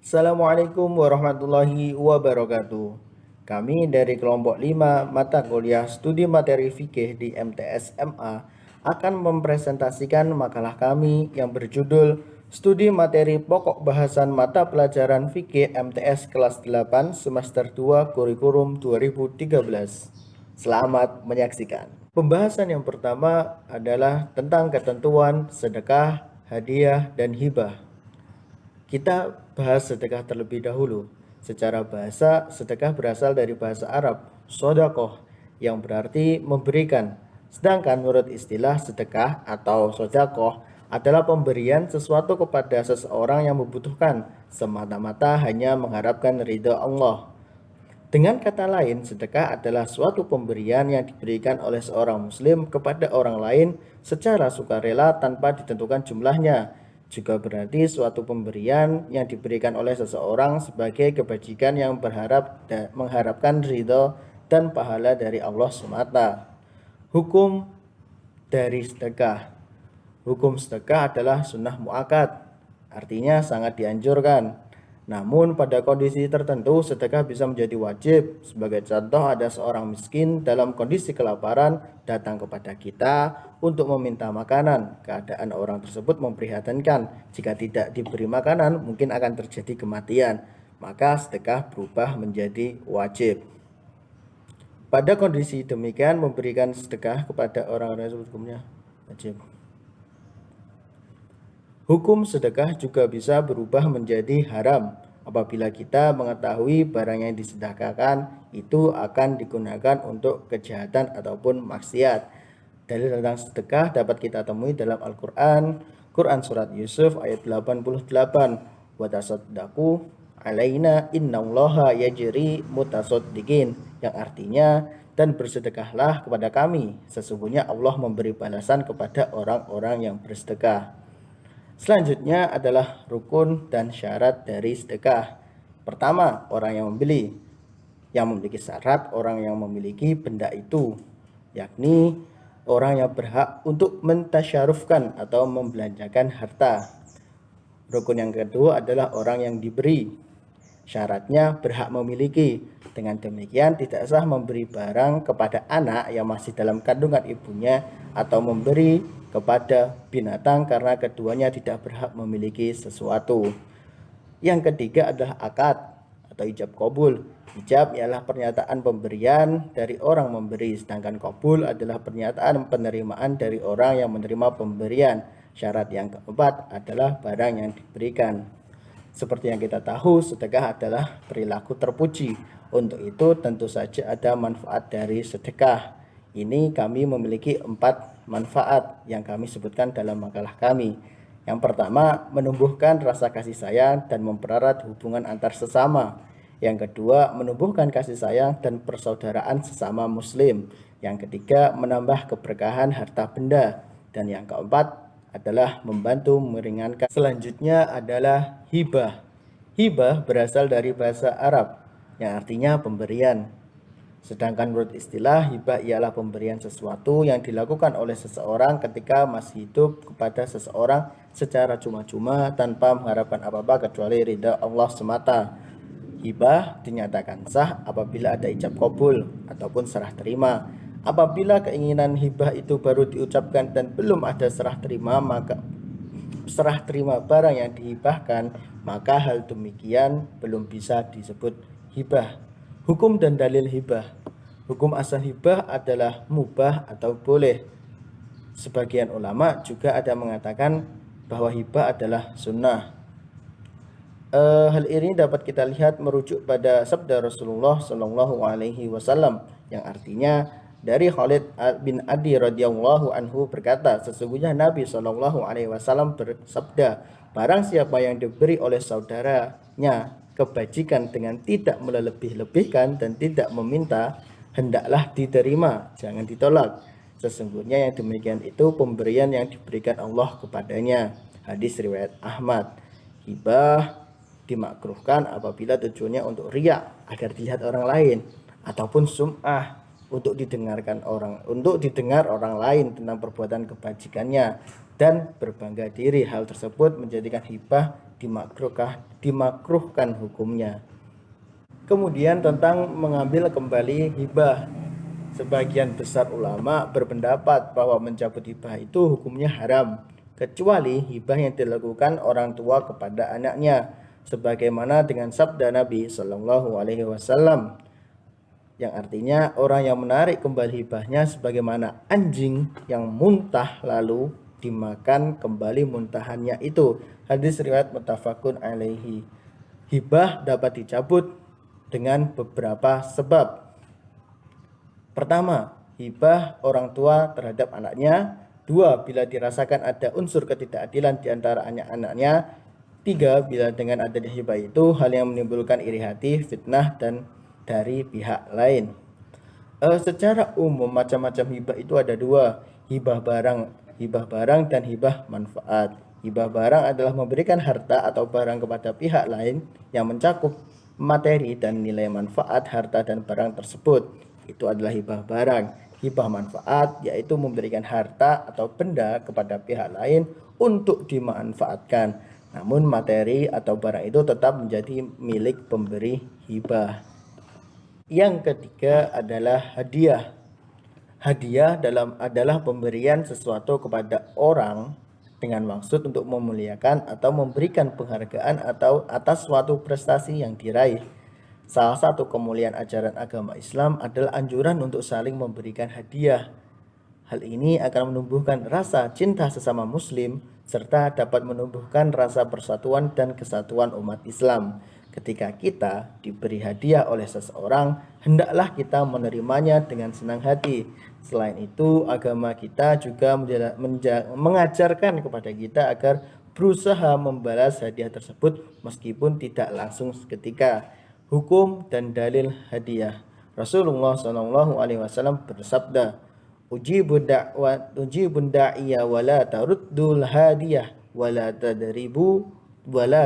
Assalamualaikum warahmatullahi wabarakatuh. Kami dari kelompok 5 mata kuliah studi materi fikih di MTS MA akan mempresentasikan makalah kami yang berjudul Studi Materi Pokok Bahasan Mata Pelajaran Fikih MTS kelas 8 semester 2 kurikulum 2013. Selamat menyaksikan. Pembahasan yang pertama adalah tentang ketentuan sedekah, hadiah, dan hibah. Kita bahas sedekah terlebih dahulu. Secara bahasa, sedekah berasal dari bahasa Arab, sodakoh, yang berarti memberikan. Sedangkan menurut istilah sedekah atau sodakoh adalah pemberian sesuatu kepada seseorang yang membutuhkan, semata-mata hanya mengharapkan ridha Allah. Dengan kata lain, sedekah adalah suatu pemberian yang diberikan oleh seorang muslim kepada orang lain secara sukarela tanpa ditentukan jumlahnya. Juga berarti suatu pemberian yang diberikan oleh seseorang sebagai kebajikan yang mengharapkan ridho dan pahala dari Allah semata. Hukum dari sedekah. Hukum sedekah adalah sunnah muakkad, artinya sangat dianjurkan. Namun pada kondisi tertentu sedekah bisa menjadi wajib. Sebagai contoh, ada seorang miskin dalam kondisi kelaparan datang kepada kita untuk meminta makanan. Keadaan orang tersebut memprihatinkan. Jika tidak diberi makanan mungkin akan terjadi kematian. Maka sedekah berubah menjadi wajib. Pada kondisi demikian memberikan sedekah kepada orang-orang sebelumnya wajib. Hukum sedekah juga bisa berubah menjadi haram apabila kita mengetahui barang yang disedekahkan itu akan digunakan untuk kejahatan ataupun maksiat. Dalil tentang sedekah dapat kita temui dalam Al-Quran, Quran Surat Yusuf ayat 88. Wa tasaddaqu alaina innallaha yajri mutasaddiqin, yang artinya dan bersedekahlah kepada kami, sesungguhnya Allah memberi balasan kepada orang-orang yang bersedekah. Selanjutnya adalah rukun dan syarat dari sedekah. Pertama, orang yang membeli. Yang memiliki syarat orang yang memiliki benda itu, yakni orang yang berhak untuk mentasyarufkan atau membelanjakan harta. Rukun yang kedua adalah orang yang diberi. Syaratnya berhak memiliki. Dengan demikian tidak sah memberi barang kepada anak yang masih dalam kandungan ibunya atau memberi kepada binatang karena keduanya tidak berhak memiliki sesuatu. Yang ketiga adalah akad atau ijab kabul. Ijab ialah pernyataan pemberian dari orang memberi, sedangkan kabul adalah pernyataan penerimaan dari orang yang menerima pemberian. Syarat yang keempat adalah barang yang diberikan. Seperti yang kita tahu, sedekah adalah perilaku terpuji. Untuk itu tentu saja ada manfaat dari sedekah. Ini kami memiliki 4 manfaat yang kami sebutkan dalam makalah kami. Yang pertama, menumbuhkan rasa kasih sayang dan mempererat hubungan antar sesama. Yang kedua, menumbuhkan kasih sayang dan persaudaraan sesama muslim. Yang ketiga, menambah keberkahan harta benda. Dan yang keempat adalah membantu meringankan. Selanjutnya adalah hibah. Hibah berasal dari bahasa Arab yang artinya pemberian. Sedangkan menurut istilah, hibah ialah pemberian sesuatu yang dilakukan oleh seseorang ketika masih hidup kepada seseorang secara cuma-cuma tanpa mengharapkan apa-apa kecuali ridha Allah semata. Hibah dinyatakan sah apabila ada ijab kabul ataupun serah terima. Apabila keinginan hibah itu baru diucapkan dan belum ada serah terima, maka serah terima barang yang dihibahkan, maka hal demikian belum bisa disebut hibah. Hukum dan dalil hibah. Hukum asal hibah adalah mubah atau boleh. Sebagian ulama juga ada mengatakan bahwa hibah adalah sunnah. Hal ini dapat kita lihat merujuk pada sabda Rasulullah Shallallahu Alaihi Wasallam yang artinya dari Khalid bin Adi radhiyallahu anhu berkata, sesungguhnya Nabi Shallallahu Alaihi Wasallam bersabda, barang siapa yang diberi oleh saudaranya kebajikan dengan tidak melebih-lebihkan dan tidak meminta, hendaklah diterima, jangan ditolak. Sesungguhnya yang demikian itu pemberian yang diberikan Allah kepadanya. Hadis riwayat Ahmad. Hibah dimakruhkan apabila tujuannya untuk riya agar dilihat orang lain, ataupun sum'ah untuk didengar orang lain tentang perbuatan kebajikannya dan berbangga diri. Hal tersebut menjadikan hibah dimakruhkan hukumnya. Kemudian tentang mengambil kembali hibah. Sebagian besar ulama berpendapat bahwa mencabut hibah itu hukumnya haram, kecuali hibah yang dilakukan orang tua kepada anaknya, sebagaimana dengan sabda Nabi Shallallahu Alaihi Wasallam, yang artinya orang yang menarik kembali hibahnya sebagaimana anjing yang muntah lalu dimakan kembali muntahannya itu. Hadis riwayat muttafaqun alaihi. Hibah dapat dicabut dengan beberapa sebab. Pertama, hibah orang tua terhadap anaknya. Dua, bila dirasakan ada unsur ketidakadilan di antara anak-anaknya. Tiga, bila dengan adanya hibah itu hal yang menimbulkan iri hati, fitnah, dan dari pihak lain. Secara umum macam-macam hibah itu ada dua, hibah barang dan hibah manfaat. Hibah barang adalah memberikan harta atau barang kepada pihak lain yang mencakup materi dan nilai manfaat harta dan barang tersebut. Itu adalah hibah barang. Hibah manfaat yaitu memberikan harta atau benda kepada pihak lain untuk dimanfaatkan. Namun materi atau barang itu tetap menjadi milik pemberi hibah. Yang ketiga adalah hadiah. Hadiah adalah pemberian sesuatu kepada orang dengan maksud untuk memuliakan atau memberikan penghargaan atau atas suatu prestasi yang diraih. Salah satu kemuliaan ajaran agama Islam adalah anjuran untuk saling memberikan hadiah. Hal ini akan menumbuhkan rasa cinta sesama muslim serta dapat menumbuhkan rasa persatuan dan kesatuan umat Islam. Ketika kita diberi hadiah oleh seseorang, hendaklah kita menerimanya dengan senang hati. Selain itu, agama kita juga mengajarkan kepada kita agar berusaha membalas hadiah tersebut meskipun tidak langsung seketika. Hukum dan dalil hadiah. Rasulullah SAW bersabda, Ujibun da'iya wala taruddul hadiyah wala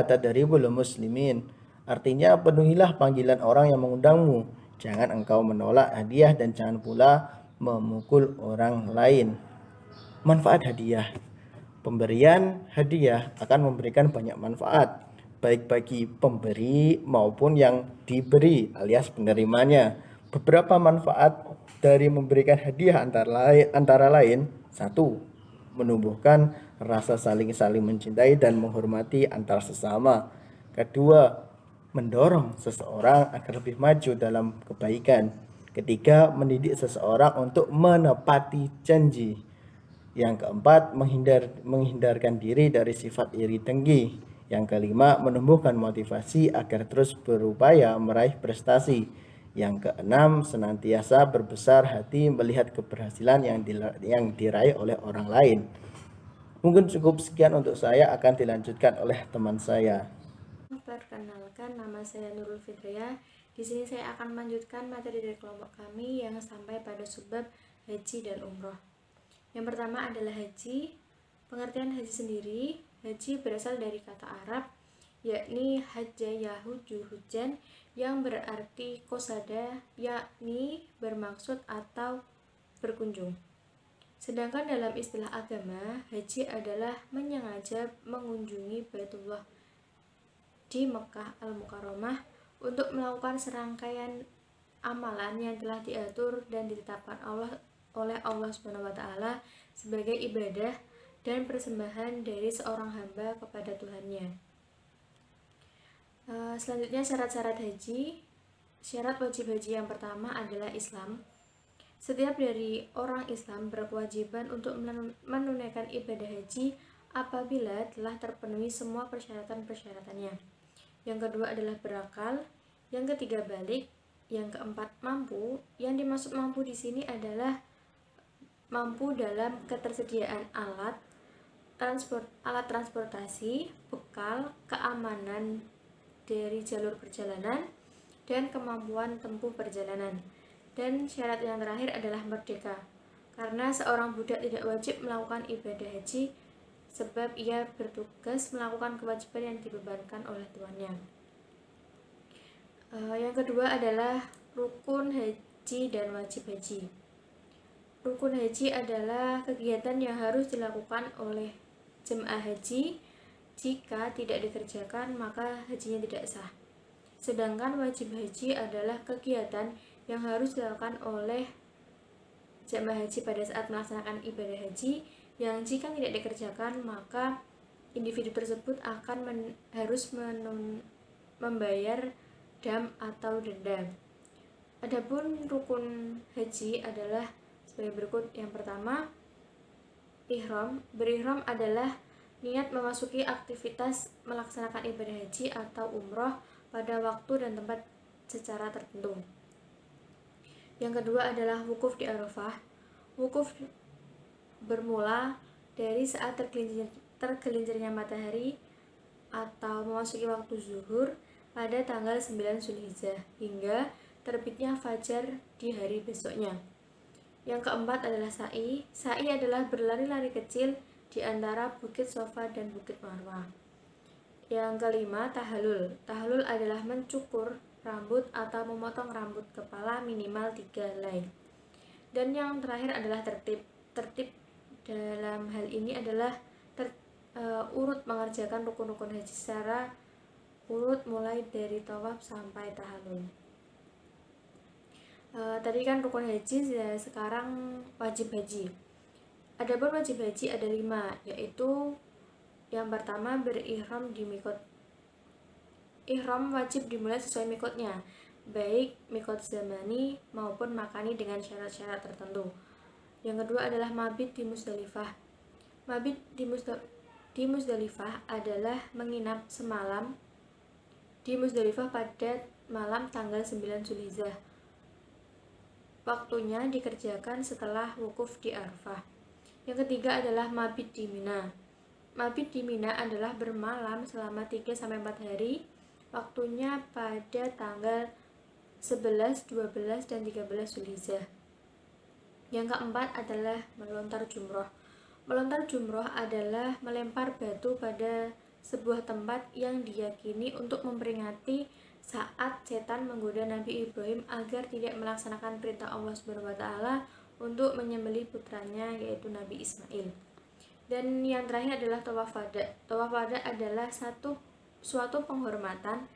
tadribul muslimin. Artinya, penuhilah panggilan orang yang mengundangmu. Jangan engkau menolak hadiah dan jangan pula memukul orang lain. Manfaat hadiah. Pemberian hadiah akan memberikan banyak manfaat, baik bagi pemberi maupun yang diberi alias penerimanya. Beberapa manfaat dari memberikan hadiah antara lain, 1. Menumbuhkan rasa saling mencintai dan menghormati antar sesama. Kedua, mendorong seseorang agar lebih maju dalam kebaikan. Ketiga, mendidik seseorang untuk menepati janji. Yang keempat, menghindarkan diri dari sifat iri dengki. Yang kelima, menumbuhkan motivasi agar terus berupaya meraih prestasi. Yang keenam, senantiasa berbesar hati melihat keberhasilan yang diraih oleh orang lain. Mungkin cukup sekian untuk saya, akan dilanjutkan oleh teman saya. Perkenalkan, nama saya Nurul Fitriya. Di sini saya akan melanjutkan materi dari kelompok kami yang sampai pada subbab haji dan umroh. Yang pertama adalah haji. Pengertian haji sendiri, haji berasal dari kata Arab, yakni hajja yahuju hujan, yang berarti qasada, yakni bermaksud atau berkunjung. Sedangkan dalam istilah agama, haji adalah menyengaja mengunjungi Baitullah di Mekah Al-Mukarramah untuk melakukan serangkaian amalan yang telah diatur dan ditetapkan oleh Allah SWT sebagai ibadah dan persembahan dari seorang hamba kepada Tuhannya. Selanjutnya syarat-syarat haji. Syarat wajib haji yang pertama adalah Islam. Setiap dari orang Islam berkewajiban untuk menunaikan ibadah haji apabila telah terpenuhi semua persyaratan-persyaratannya. Yang kedua adalah berakal, yang ketiga balik, yang keempat mampu. Yang dimaksud mampu di sini adalah mampu dalam ketersediaan alat transportasi, bekal, keamanan dari jalur perjalanan, dan kemampuan tempuh perjalanan. Dan syarat yang terakhir adalah merdeka, karena seorang budak tidak wajib melakukan ibadah haji sebab ia bertugas melakukan kewajiban yang dibebankan oleh tuannya. Yang kedua adalah rukun haji dan wajib haji. Rukun haji adalah kegiatan yang harus dilakukan oleh jemaah haji Jika tidak dikerjakan, maka hajinya tidak sah. Sedangkan wajib haji adalah kegiatan yang harus dilakukan oleh jamaah haji pada saat melaksanakan ibadah haji, yang jika tidak dikerjakan, maka individu tersebut akan harus membayar dam atau denda. Adapun rukun haji adalah sebagai berikut. Yang pertama, ihram. Berihram adalah niat memasuki aktivitas melaksanakan ibadah haji atau umroh pada waktu dan tempat secara tertentu. Yang kedua adalah wukuf di Arafah. Wukuf bermula dari saat tergelincirnya matahari atau memasuki waktu zuhur pada tanggal 9 Zulhijjah hingga terbitnya fajar di hari besoknya. Yang keempat adalah sa'i. Sa'i adalah berlari-lari kecil di antara Bukit Sofa dan Bukit Marwah. Yang kelima, tahallul. Tahallul adalah mencukur rambut atau memotong rambut kepala minimal 3 helai. Dan yang terakhir adalah tertib. Tertib dalam hal ini adalah urut mengerjakan rukun-rukun haji secara urut mulai dari tawaf sampai tahallul. Tadi kan rukun haji, ya sekarang wajib haji. Adapun wajib haji ada 5, yaitu yang pertama berihram di mikot. Ihram wajib dimulai sesuai mikotnya, baik mikot zamani maupun makani dengan syarat-syarat tertentu. Yang kedua adalah mabit di Musdalifah. Mabit di Musdalifah adalah menginap semalam di Musdalifah pada malam tanggal 9 Zulhijjah. Waktunya dikerjakan setelah wukuf di Arafah. Yang ketiga adalah mabit di Mina. Mabit di Mina adalah bermalam selama 3-4 hari. Waktunya pada tanggal 11, 12, dan 13 Zulhijjah. Yang keempat adalah melontar jumroh. Melontar jumroh adalah melempar batu pada sebuah tempat yang diyakini untuk memperingati saat setan menggoda Nabi Ibrahim agar tidak melaksanakan perintah Allah SWT untuk menyembelih putranya, yaitu Nabi Ismail. Dan yang terakhir adalah tawaf wada. Tawaf wada adalah suatu penghormatan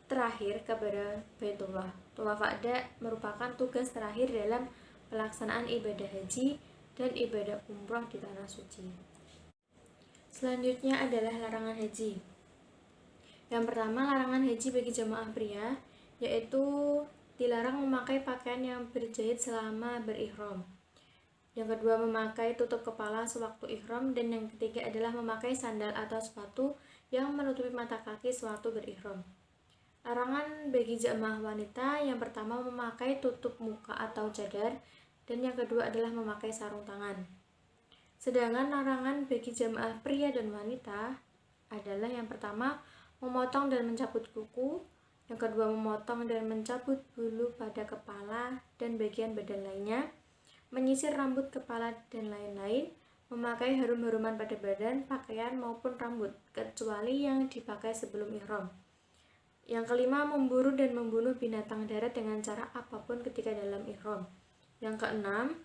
terakhir kepada Baitullah. Tawaf wada merupakan tugas terakhir dalam pelaksanaan ibadah haji dan ibadah umroh di tanah suci. Selanjutnya adalah larangan haji. Yang pertama, larangan haji bagi jamaah pria, yaitu dilarang memakai pakaian yang berjahit selama berihram. Yang kedua, memakai tutup kepala sewaktu ihram. Dan yang ketiga adalah memakai sandal atau sepatu yang menutupi mata kaki sewaktu berihram. Larangan bagi jamaah wanita, yang pertama memakai tutup muka atau cadar, dan yang kedua adalah memakai sarung tangan. Sedangkan larangan bagi jamaah pria dan wanita adalah yang pertama memotong dan mencabut kuku, yang kedua memotong dan mencabut bulu pada kepala dan bagian badan lainnya, menyisir rambut kepala dan lain-lain, memakai harum-haruman pada badan, pakaian maupun rambut, kecuali yang dipakai sebelum ihram. Yang kelima, memburu dan membunuh binatang darat dengan cara apapun ketika dalam ihram. Yang keenam,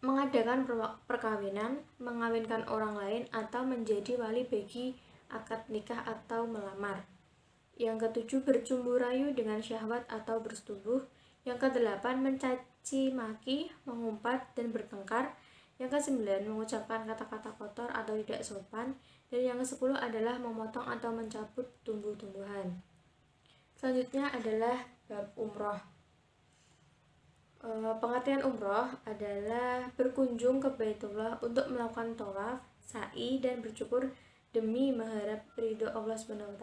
mengadakan perkawinan, mengawinkan orang lain, atau menjadi wali bagi akad nikah atau melamar. Yang ketujuh, bercumbu rayu dengan syahwat atau bersetubuh. Yang kedelapan, mencaci maki, mengumpat, dan bertengkar. Yang kesembilan, mengucapkan kata-kata kotor atau tidak sopan. Dan yang ke-10 adalah memotong atau mencabut tumbuh-tumbuhan. Selanjutnya adalah bab umroh. Pengertian umroh adalah berkunjung ke Baitullah untuk melakukan tawaf, sa'i, dan bersyukur demi mengharap ridho Allah SWT.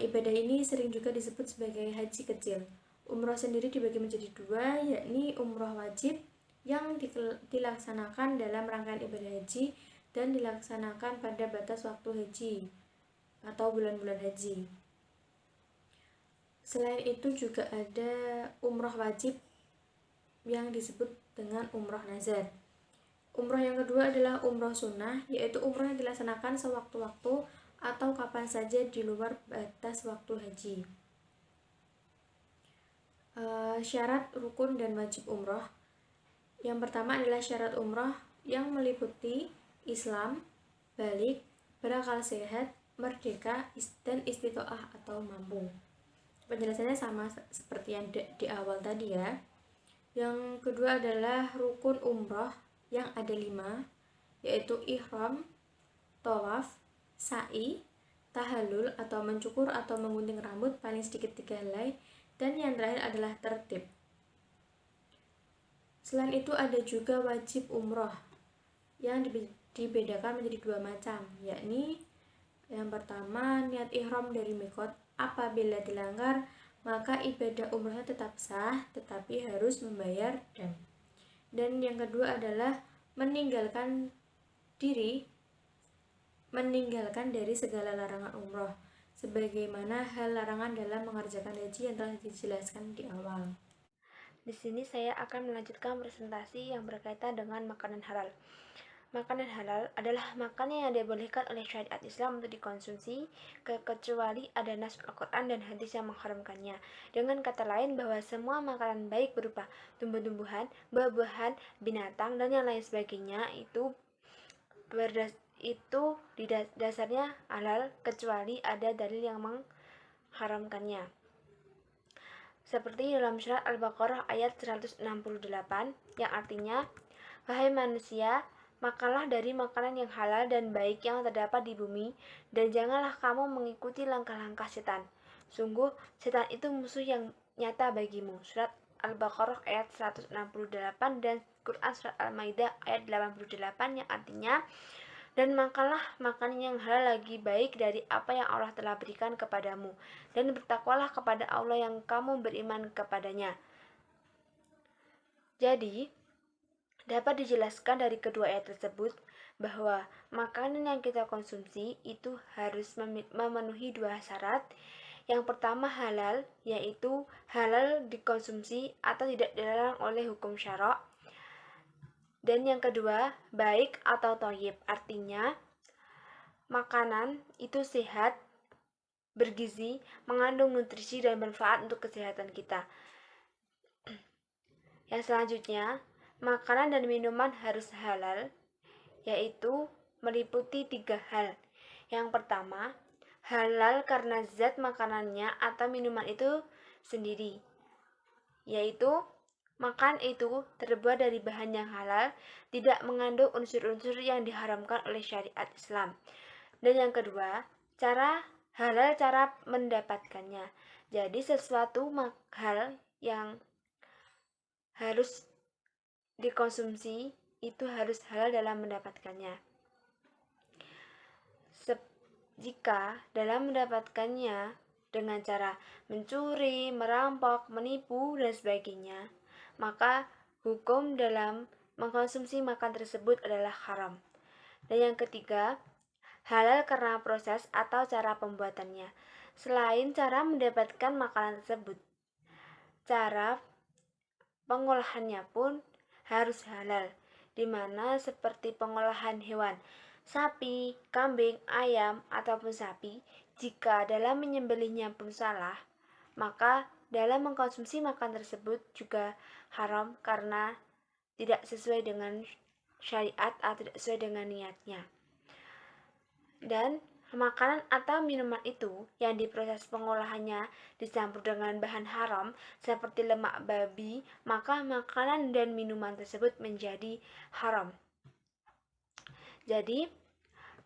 Ibadah ini sering juga disebut sebagai haji kecil. Umroh sendiri dibagi menjadi 2, yakni umroh wajib yang dilaksanakan dalam rangkaian ibadah haji dan dilaksanakan pada batas waktu haji atau bulan-bulan haji. Selain itu juga ada umroh wajib yang disebut dengan umroh nazar. Umroh yang kedua adalah umroh sunnah, yaitu umroh yang dilaksanakan sewaktu-waktu atau kapan saja di luar batas waktu haji. Syarat, rukun, dan wajib umroh. Yang pertama adalah syarat umroh yang meliputi Islam, balik, berakal sehat, merdeka, dan istiqoah atau mampu. Penjelasannya sama seperti yang di awal tadi ya. Yang kedua adalah rukun umroh yang ada 5, yaitu ihram, tawaf, sa'i, tahallul atau mencukur atau menggunting rambut paling sedikit 3 helai, dan yang terakhir adalah tertib. Selain itu ada juga wajib umroh yang dibedakan menjadi 2 macam, yakni yang pertama niat ihram dari mikot. Apabila dilanggar maka ibadah umrohnya tetap sah tetapi harus membayar dam. Dan yang kedua adalah meninggalkan dari segala larangan umroh, sebagaimana hal larangan dalam mengerjakan haji yang telah dijelaskan di awal. Di sini saya akan melanjutkan presentasi yang berkaitan dengan makanan halal. Makanan halal adalah makanan yang dibolehkan oleh syariat Islam untuk dikonsumsi, kecuali ada nas Al-Quran dan hadis yang mengharamkannya. Dengan kata lain bahwa semua makanan baik berupa tumbuh-tumbuhan, buah-buahan, binatang, dan yang lain sebagainya itu di dasarnya halal kecuali ada dalil yang mengharamkannya. Seperti dalam surat Al-Baqarah ayat 168 yang artinya, "Wahai manusia, makanlah dari makanan yang halal dan baik yang terdapat di bumi, dan janganlah kamu mengikuti langkah-langkah setan. Sungguh, setan itu musuh yang nyata bagimu." Surat Al-Baqarah ayat 168 dan Quran surat Al-Maidah ayat 88 yang artinya, "Dan makanlah makanan yang halal lagi baik dari apa yang Allah telah berikan kepadamu, dan bertakwalah kepada Allah yang kamu beriman kepadanya." Jadi, dapat dijelaskan dari kedua ayat tersebut bahwa makanan yang kita konsumsi itu harus memenuhi 2 syarat. Yang pertama halal, yaitu halal dikonsumsi atau tidak dilarang oleh hukum syara'. Dan yang kedua, baik atau thayyib, artinya makanan itu sehat, bergizi, mengandung nutrisi dan manfaat untuk kesehatan kita. Yang selanjutnya, makanan dan minuman harus halal, yaitu meliputi 3 hal. Yang pertama, halal karena zat makanannya atau minuman itu sendiri, yaitu makan itu terbuat dari bahan yang halal, tidak mengandung unsur-unsur yang diharamkan oleh syariat Islam. Dan yang kedua, cara mendapatkannya. Jadi sesuatu hal yang harus dikonsumsi itu harus halal dalam mendapatkannya. Jika dalam mendapatkannya dengan cara mencuri, merampok, menipu, dan sebagainya, maka hukum dalam mengkonsumsi makan tersebut adalah haram. Dan yang ketiga, halal karena proses atau cara pembuatannya. Selain cara mendapatkan makanan tersebut, cara pengolahannya pun harus halal, di mana seperti pengolahan hewan, sapi, kambing, ayam, ataupun sapi, jika dalam menyembelihnya pun salah, maka dalam mengkonsumsi makan tersebut juga haram karena tidak sesuai dengan syariat atau tidak sesuai dengan niatnya. Dan makanan atau minuman itu yang diproses pengolahannya dicampur dengan bahan haram seperti lemak babi, maka makanan dan minuman tersebut menjadi haram. Jadi,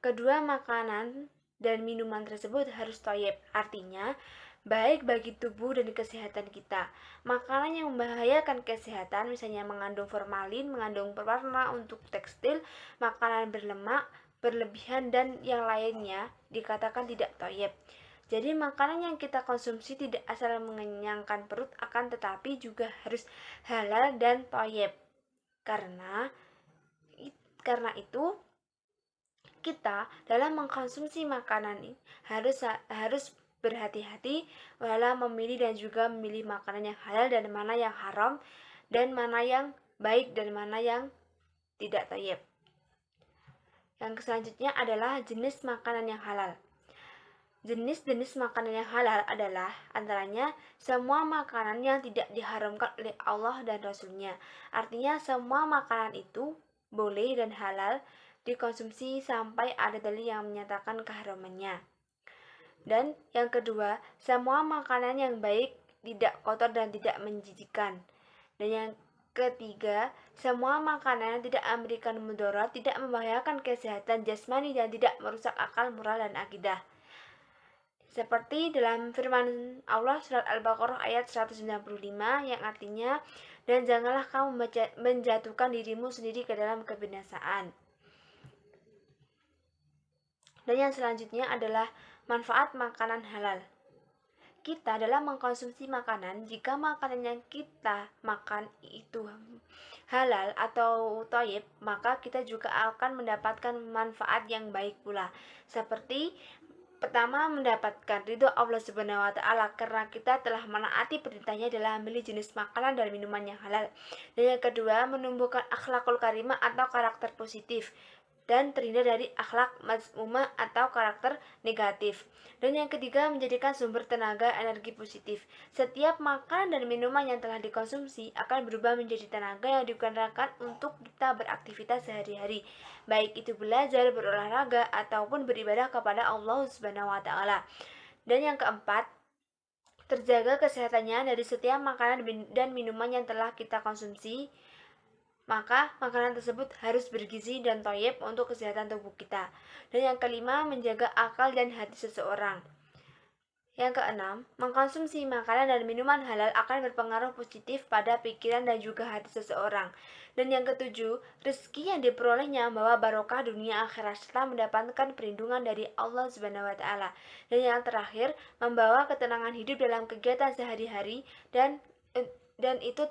kedua makanan dan minuman tersebut harus thayyib, artinya baik bagi tubuh dan kesehatan kita. Makanan yang membahayakan kesehatan, misalnya mengandung formalin, mengandung pewarna untuk tekstil, makanan berlemak, berlebihan, dan yang lainnya dikatakan tidak thayyib. Jadi makanan yang kita konsumsi tidak asal mengenyangkan perut, akan tetapi juga harus halal dan thayyib. Karena itu kita dalam mengkonsumsi makanan ini harus berhati-hati dalam memilih dan juga memilih makanan yang halal dan mana yang haram, dan mana yang baik dan mana yang tidak thayyib. Yang selanjutnya adalah jenis makanan yang halal. Jenis-jenis makanan yang halal adalah antaranya semua makanan yang tidak diharamkan oleh Allah dan Rasul-Nya. Artinya semua makanan itu boleh dan halal dikonsumsi sampai ada dalil yang menyatakan keharamannya. Dan yang kedua, semua makanan yang baik, tidak kotor dan tidak menjijikkan. Dan yang ketiga, semua makanan yang tidak memberikan mudarat, tidak membahayakan kesehatan jasmani dan tidak merusak akal, moral dan akidah. Seperti dalam firman Allah surat Al-Baqarah ayat 195 yang artinya, dan janganlah kamu menjatuhkan dirimu sendiri ke dalam kebinasaan. Dan yang selanjutnya adalah manfaat makanan halal. Kita dalam mengkonsumsi makanan, jika makanan yang kita makan itu halal atau thayyib, maka kita juga akan mendapatkan manfaat yang baik pula. Seperti pertama, mendapatkan ridho Allah Subhanahu wa Ta'ala karena kita telah menaati perintahnya dalam memilih jenis makanan dan minuman yang halal. Dan yang kedua, menumbuhkan akhlakul karimah atau karakter positif dan terhindar dari akhlak mazmumah atau karakter negatif. Dan yang ketiga, menjadikan sumber tenaga energi positif. Setiap makanan dan minuman yang telah dikonsumsi akan berubah menjadi tenaga yang digunakan untuk kita beraktivitas sehari-hari, baik itu belajar, berolahraga, ataupun beribadah kepada Allah Subhanahu wa Ta'ala. Dan yang keempat, terjaga kesehatannya dari setiap makanan dan minuman yang telah kita konsumsi. Maka makanan tersebut harus bergizi dan thayyib untuk kesehatan tubuh kita. Dan yang kelima, menjaga akal dan hati seseorang. Yang keenam, mengkonsumsi makanan dan minuman halal akan berpengaruh positif pada pikiran dan juga hati seseorang. Dan yang ketujuh, rezeki yang diperolehnya membawa barokah dunia akhirat serta mendapatkan perlindungan dari Allah Subhanahu wa Ta'ala. Dan yang terakhir, membawa ketenangan hidup dalam kegiatan sehari-hari dan itu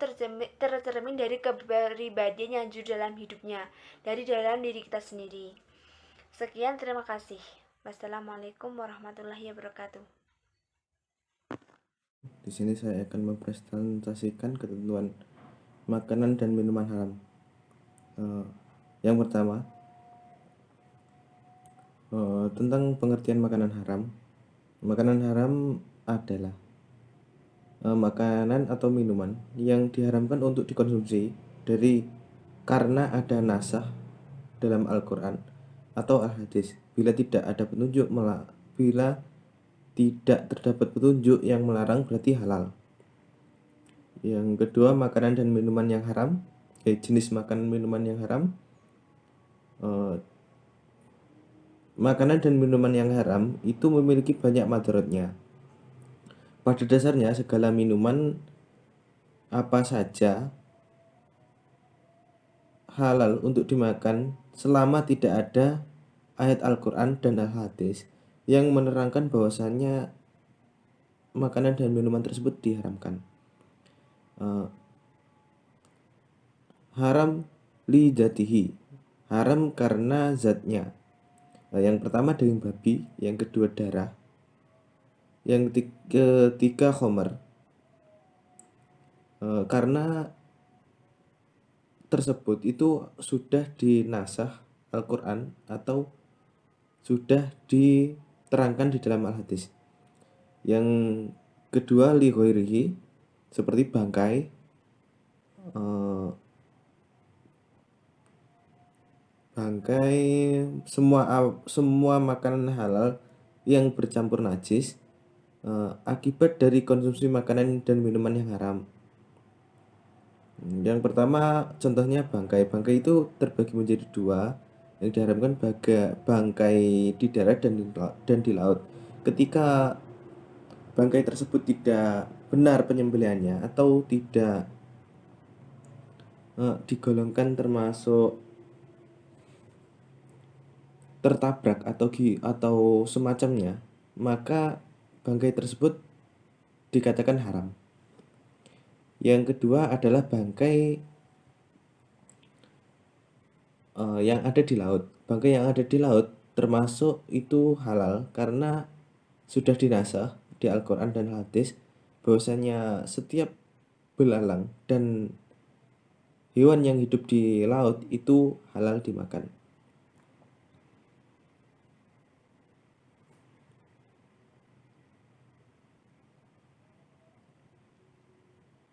tercermin dari kepribadian yang jujur dalam hidupnya, dari dalam diri kita sendiri. Sekian, terima kasih. Wassalamualaikum warahmatullahi wabarakatuh. Di sini saya akan mempresentasikan ketentuan makanan dan minuman haram. Yang pertama, tentang pengertian makanan haram. Makanan haram adalah makanan atau minuman yang diharamkan untuk dikonsumsi karena ada nasah dalam Al-Quran atau Al-Hadis. Bila tidak terdapat petunjuk yang melarang, berarti halal. Yang kedua, makanan dan minuman yang haram. Jenis makanan minuman yang haram. Makanan dan minuman yang haram itu memiliki banyak madaratnya. Pada dasarnya, segala minuman apa saja halal untuk dimakan selama tidak ada ayat Al-Quran dan Al-Hadis yang menerangkan bahwasannya makanan dan minuman tersebut diharamkan. Haram li dzatihi, haram karena zatnya. Yang pertama daging babi, yang kedua darah, yang ketiga khomer, karena tersebut itu sudah dinasah Al-Quran atau sudah diterangkan di dalam Al-Hadis. Yang kedua li ghairihi, seperti bangkai, semua makanan halal yang bercampur najis akibat dari konsumsi makanan dan minuman yang haram. Yang pertama, contohnya bangkai. Bangkai itu terbagi menjadi dua, yang diharamkan bangkai di darat dan di laut. Ketika bangkai tersebut tidak benar penyembelihannya atau tidak digolongkan termasuk tertabrak atau semacamnya, maka bangkai tersebut dikatakan haram. Yang kedua adalah bangkai yang ada di laut. Bangkai yang ada di laut termasuk itu halal karena sudah dinasah di Al-Quran dan Hadis bahwasanya setiap belalang dan hewan yang hidup di laut itu halal dimakan.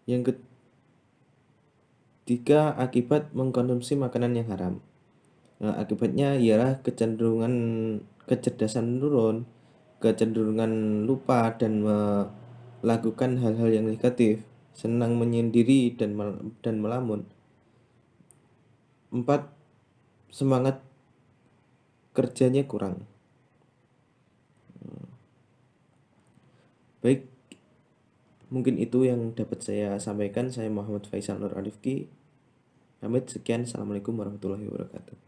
Yang ketiga, akibat mengkonsumsi makanan yang haram. Nah, akibatnya ialah kecenderungan kecerdasan menurun, kecenderungan lupa dan melakukan hal-hal yang negatif, senang menyendiri dan melamun. 4. Semangat kerjanya kurang. Baik, mungkin itu yang dapat saya sampaikan. Saya Muhammad Faisal Nur Arifki. Pamit, sekian. Assalamualaikum warahmatullahi wabarakatuh.